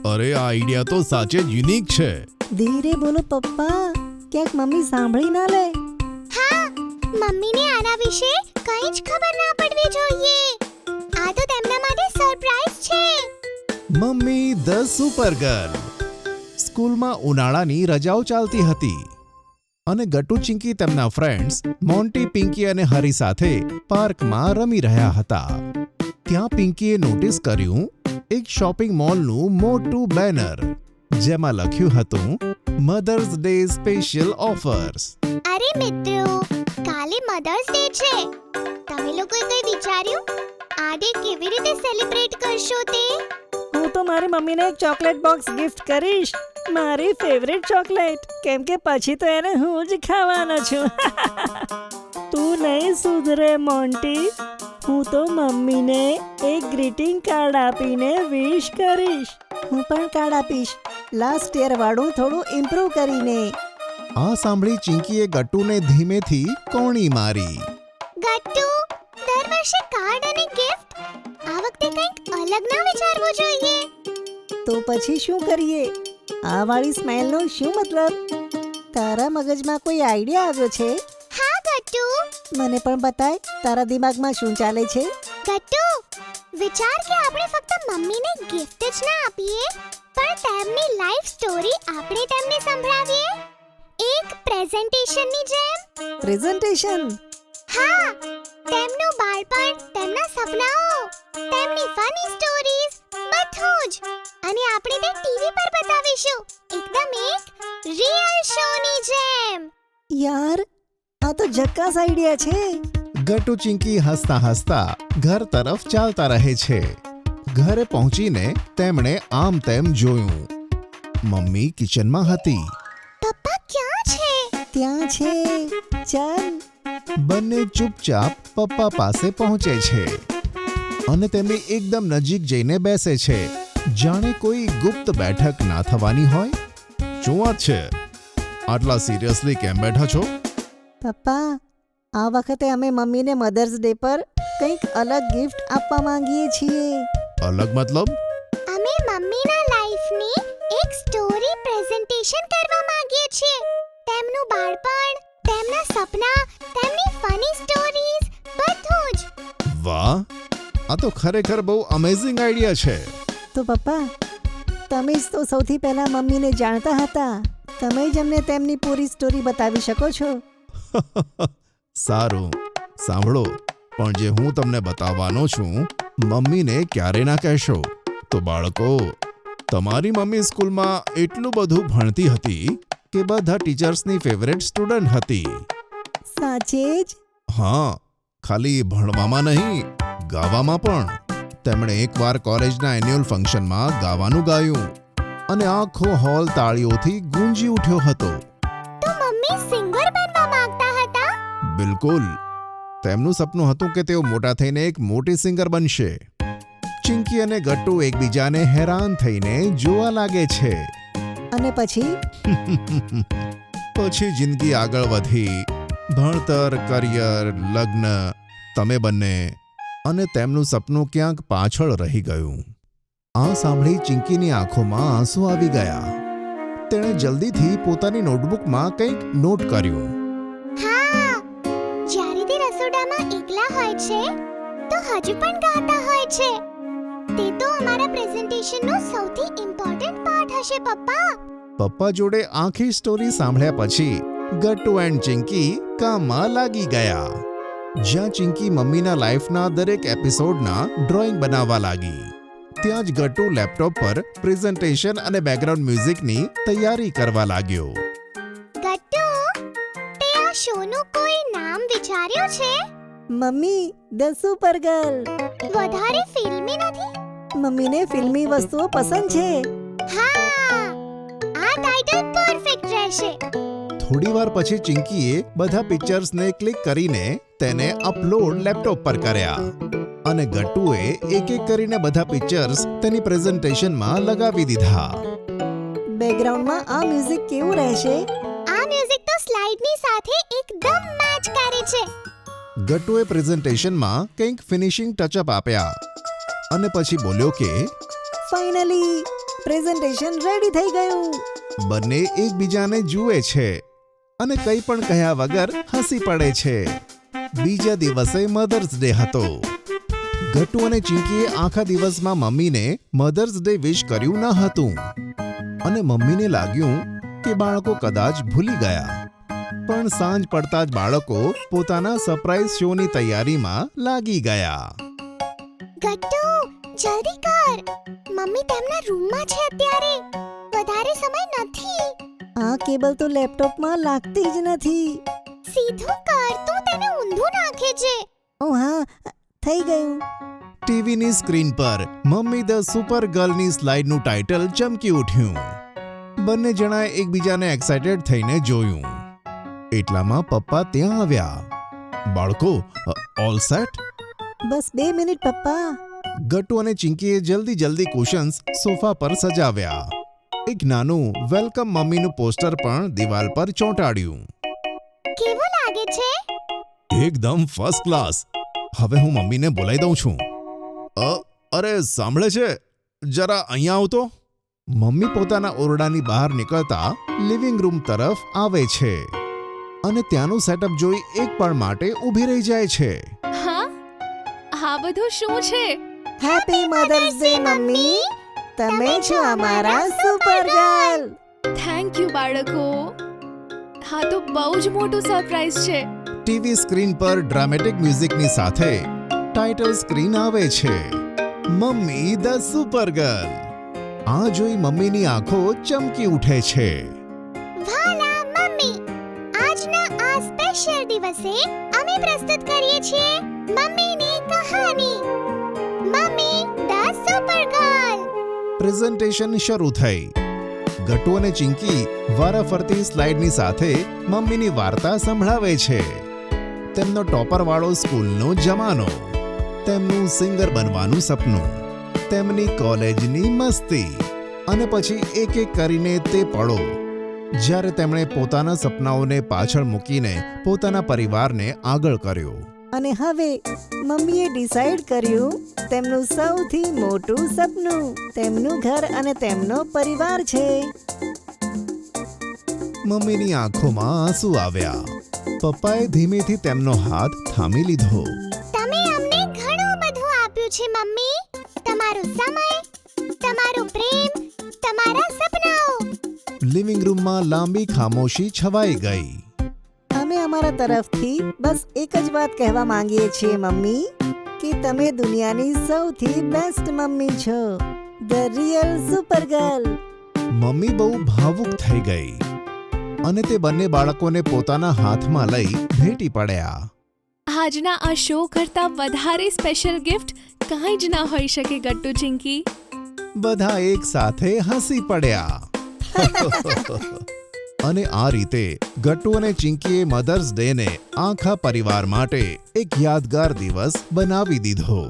અરે આ આઈડિયા તો સાચે જ યુનિક છે. ધીરે બોલો પપ્પા, ક્યાંક મમ્મી સાંભળી ના લે. હા, મમ્મીને આના વિશે કંઈ જ ખબર ના પડવી જોઈએ. આ તો તેમના માટે સરપ્રાઈઝ છે. Mummy the super girl. સ્કૂલમાં ઉનાળાની રજાઓ ચાલતી હતી અને ગટ્ટુ ચિંકી તેમના ફ્રેન્ડ્સ મોન્ટી, પિંકી અને હરી સાથે પાર્કમાં રમી રહ્યા હતા. ત્યાં પિંકીએ નોટિસ કર્યું એક શોપિંગ મોલનું મોટું બેનર, જેમાં લખ્યું હતું મધર્સ ડે સ્પેશિયલ ઓફર્સ. અરે મિત્રો, કાલે મધર્સ ડે છે. તમે લોકોએ કંઈ વિચાર્યું? આ ડે કેવી રીતે સેલિબ્રેટ કરશો તે? હું તો મારી મમ્મીને એક ચોકલેટ બોક્સ ગિફ્ટ કરીશ, મારી ફેવરેટ ચોકલેટ, કેમ કે પછી તો એને હું જ ખાવાનો છું. તું નહીં સુધરે મોન્ટી. હું તો મમ્મીને એક ગ્રીટિંગ કાર્ડ આપીને વિશ કરીશ. હું પણ કાર્ડ આપીશ, લાસ્ટ યર વાળું થોડું ઇમ્પ્રૂવ કરીને. આ સાંભળી ચિંકીએ ગટ્ટુને ધીમેથી કોણી મારી. ગટ્ટુ, દર વર્ષે કાર્ડ અને ગિફ્ટ, આ વખતે કંઈક અલગ ના વિચારવું જોઈએ. તો પછી શું કરીએ? આ વાળી સ્માઈલનો શું મતલબ? તારા મગજમાં કોઈ આઈડિયા આવ્યો છે? હા ગટ્ટુ. મને પણ બતાય, તારા દિમાગમાં શું ચાલે છે? ગટ્ટુ, વિચાર કે આપણે ફક્ત મમ્મીને ગિફ્ટ જ ના આપીએ, પણ તેમની લાઈફ સ્ટોરી આપણે તેમને સંભળાવીએ, એક પ્રેઝન્ટેશનની જેમ. પ્રેઝન્ટેશન? હા, તેમનું બાળપણ, તેમના સપનાઓ, તેમની ફની સ્ટોરીઝ, બધું જ. અને આપણે તે ટીવી પર બતાવીશું, એકદમ એક રિયલ શોની જેમ. યાર, આ તો ઝક્કાસ આઈડિયા છે. ગટ્ટુ ચિંકી હસતા હસતા ઘર તરફ ચાલતા રહે છે. ઘરે પહોંચીને તેમણે આમ તેમ જોયું. મમ્મી કિચનમાં હતી. પપ્પા ક્યાં છે? ત્યાં છે. ચાલ. બંને ચૂપચાપ પપ્પા પાસે પહોંચે છે અને તેમની એકદમ નજીક જઈને બેસે છે, જાણે કોઈ ગુપ્ત બેઠક ના થવાની હોય. શું વાત છે? આટલા સિરિયસલી કેમ બેઠા છો? પપ્પા, આ વખતે અમે મમ્મીને મધર્સ ડે પર કંઈક અલગ ગિફ્ટ આપવા માંગીએ છીએ. અલગ મતલબ? અમે મમ્મીના લાઈફની એક સ્ટોરી પ્રેઝન્ટેશન કરવા માંગીએ છીએ. તેમનું બાળપણ, તેમના સપના, તેમની ફની સ્ટોરીઝ, બધું જ. વાહ, આ તો ખરેખર બહુ અમેઝિંગ આઈડિયા છે. તો પપ્પા, તમે જ તો સૌથી પહેલા મમ્મીને જાણતા હતા. તમે જ અમને તેમની પૂરી સ્ટોરી બતાવી શકો છો. સારું, સાંભળો, પણ જે હું તમને બતાવવાનો છું, મમ્મીને ક્યારે ના કહેશો. તો બાળકો, તમારી મમ્મી સ્કૂલમાં એટલું બધું ભણતી હતી કે બધા ટીચર્સની ફેવરેટ સ્ટુડન્ટ હતી. સાચે જ? હા, ખાલી ભણવામાં નહીં, ગાવામાં પણ. તેમણે એકવાર કોલેજના એન્યુઅલ ફંક્શનમાં ગાવાનું ગાયું અને આખો હોલ તાળીઓથી ગૂંજી ઉઠ્યો હતો. તો મમ્મી સિંગર બનવા માંગતા હતા? બિલકુલ. તેમનું સપનું હતું કે તેઓ મોટા થઈને એક મોટી સિંગર બનશે. ચિંકી અને ગટ્ટુ એકબીજાને હેરાન થઈને જોવા લાગે છે. અને પછી? પછી જિંદગી આગળ વધી. ભણતર, કરિયર, લગ્ન, તમે બંને, અને તેમનું સપનું ક્યાંક પાછળ રહી ગયું. આ સાંભળી ચિંકીની આંખોમાં આંસુ આવી ગયા. તેણે જલ્દીથી પોતાની નોટબુકમાં કંઈક નોટ કર્યું. હા, જ્યારે તે રસોડામાં એકલા હોય છે તો હજુ પણ ગાતા હોય છે. તે તો અમારા પ્રેઝન્ટેશનનો સૌથી ઇમ્પોર્ટન્ટ પાર્ટ હશે પપ્પા. પપ્પા જોડે આખી સ્ટોરી સાંભળ્યા પછી ગટ્ટુ એન્ડ ચિંકી કામમાં લાગી ગયા. જ્યાં ચિંકી મમ્મીના લાઈફના દરેક એપિસોડના ડ્રોઈંગ બનાવવા લાગી, ત્યાં જ ગટ્ટુ લેપટોપ પર પ્રેઝન્ટેશન અને બેકગ્રાઉન્ડ મ્યુઝિકની તૈયારી કરવા લાગ્યો. ગટ્ટુ, તે આ શોનું કોઈ નામ વિચાર્યું છે? Mummy the super girl. વધારે ફિલ્મી નથી? મમ્મીને ફિલ્મી વસ્તુઓ પસંદ છે. હા, આ ટાઇટલ પરફેક્ટ રહેશે. થોડીવાર પછી ચિંકીએ બધા પિક્ચર્સને ક્લિક કરીને તેને અપલોડ લેપટોપ પર કર્યા અને ગટ્ટુએ એક એક કરીને બધા પિક્ચર્સ તેની પ્રેઝન્ટેશનમાં લગાવી દીધા. બેકગ્રાઉન્ડમાં આ મ્યુઝિક કેવું રહેશે? આ મ્યુઝિક તો સ્લાઇડની સાથે એકદમ મેચ કરે છે. ગટ્ટુએ પ્રેઝન્ટેશનમાં કંઈક ફિનિશિંગ ટચઅપ આપ્યા અને પછી બોલ્યો કે ફાઇનલી પ્રેઝન્ટેશન રેડી થઈ ગયું. બંને એકબીજાને જુએ છે અને કંઈ પણ કહ્યા વગર હસી પડે છે. બીજા દિવસે મધર્સ ડે હતો. ગટ્ટુ અને ચિંકીએ આખા દિવસમાં મમ્મીને મધર્સ ડે વિશ કર્યું ન હતું અને મમ્મીને લાગ્યું કે બાળકો કદાચ ભૂલી ગયા. પણ સાંજ પડતા જ બાળકો પોતાના સરપ્રાઈઝ શોની તૈયારીમાં લાગી ગયા. ગટ્ટુ જલ્દી કર, મમ્મી તેમના રૂમમાં છે અત્યારે. વધારે સમય નથી. આ કેબલ તો લેપટોપમાં લાગતી જ નથી. સીધું કર, તું તેને ઊંધું નાખે છે. ઓ હા, થઈ ગયું. ટીવીની સ્ક્રીન પર મમ્મી ધ સુપર ગર્લની સ્લાઇડનું ટાઇટલ ચમકી ઉઠ્યું. બંને જણાએ એકબીજાને એક્સાઇટેડ થઈને જોયું. એટલામાં પપ્પા ત્યાં આવ્યા. બાળકો, ઓલ સેટ? બસ 2 મિનિટ પપ્પા. ગટ્ટુ અને ચિંકીએ જલ્દી કુશન્સ સોફા પર સજાવ્યા. એક નાનું વેલકમ મમ્મીનું પોસ્ટર પણ દિવાલ પર ચોંટાડ્યું. કેવું લાગે છે? એકદમ ફર્સ્ટ ક્લાસ. હવે હું મમ્મીને બોલાવી દઉં છું. અરે સાંભળે છે, જરા અહીંયા આવતો. મમ્મી પોતાના ઓરડાની બહાર નીકળતા લિવિંગ રૂમ તરફ આવે છે અને ત્યાંનું સેટઅપ જોઈ એક પળ માટે ઊભી રહી જાય છે. હા, આ બધું શું છે? Happy mother's day mummy. તમે છો અમારા સુપર ગર્લ. થેન્ક યુ બાળકો. હા તો બહુ જ મોટું સરપ્રાઈઝ છે. ટીવી સ્ક્રીન પર ડ્રામેટિક મ્યુઝિકની સાથે ટાઇટલ સ્ક્રીન આવે છે, મમ્મી ધ સુપર ગર્લ. આ જોઈ મમ્મીની આંખો ચમકી ઉઠે છે. વાલા મમ્મી, આજના આ સ્પેશિયલ દિવસે અમે પ્રસ્તુત કરીએ છીએ મમ્મીની કહાની, mummy the super girl. Presentation શરૂ થઈ. ગટ્ટુ અને ચિંકી વારાફરતી સ્લાઇડની સાથે મમ્મીની વાર્તા સંભળાવે છે. તેમનો ટોપરવાળો સ્કૂલનો જમાનો, તેમનું સિંગર બનવાનું સપનું, તેમની કોલેજની મસ્તી અને પછી એક એક કરીને તે પળો જ્યારે તેમણે પોતાના સપનાઓને પાછળ મૂકીને પોતાના પરિવારને આગળ કર્યો. અને હવે મમ્મીએ ડિસાઈડ કર્યું તેમનું સૌથી મોટું સપનું તેમનું ઘર અને તેમનો પરિવાર છે. મમ્મીની આંખોમાં આંસુ આવ્યા. પપ્પાએ ધીમેથી તેમનો હાથ થામી લીધો. તમે અમને ઘણું બધું આપ્યું છે મમ્મી. તમારો સમય, તમારો પ્રેમ, તમારા સપનાઓ. લિવિંગ રૂમમાં લાંબી ખામોશી છવાઈ ગઈ. અમે અમારા તરફથી બસ એક જ વાત કહેવા માંગીએ છીએ મમ્મી, કે તમે દુનિયાની સૌથી બેસ્ટ મમ્મી છો, the real super girl. Mummy બહુ ભાવુક થઈ ગઈ અને તે બંને બાળકોને પોતાના હાથમાં લઈ ભેટી પડ્યા. આજના આ શો કરતાં વધારે સ્પેશિયલ ગિફ્ટ કાંઈ જ ના હોઈ શકે ગટ્ટુ ચિંકી. બધા એક સાથે હસી પડ્યા. અને આ રીતે ગટ્ટુ અને ચિંકીએ મધર્સ ડેને આખા પરિવાર માટે એક યાદગાર દિવસ બનાવી દીધો.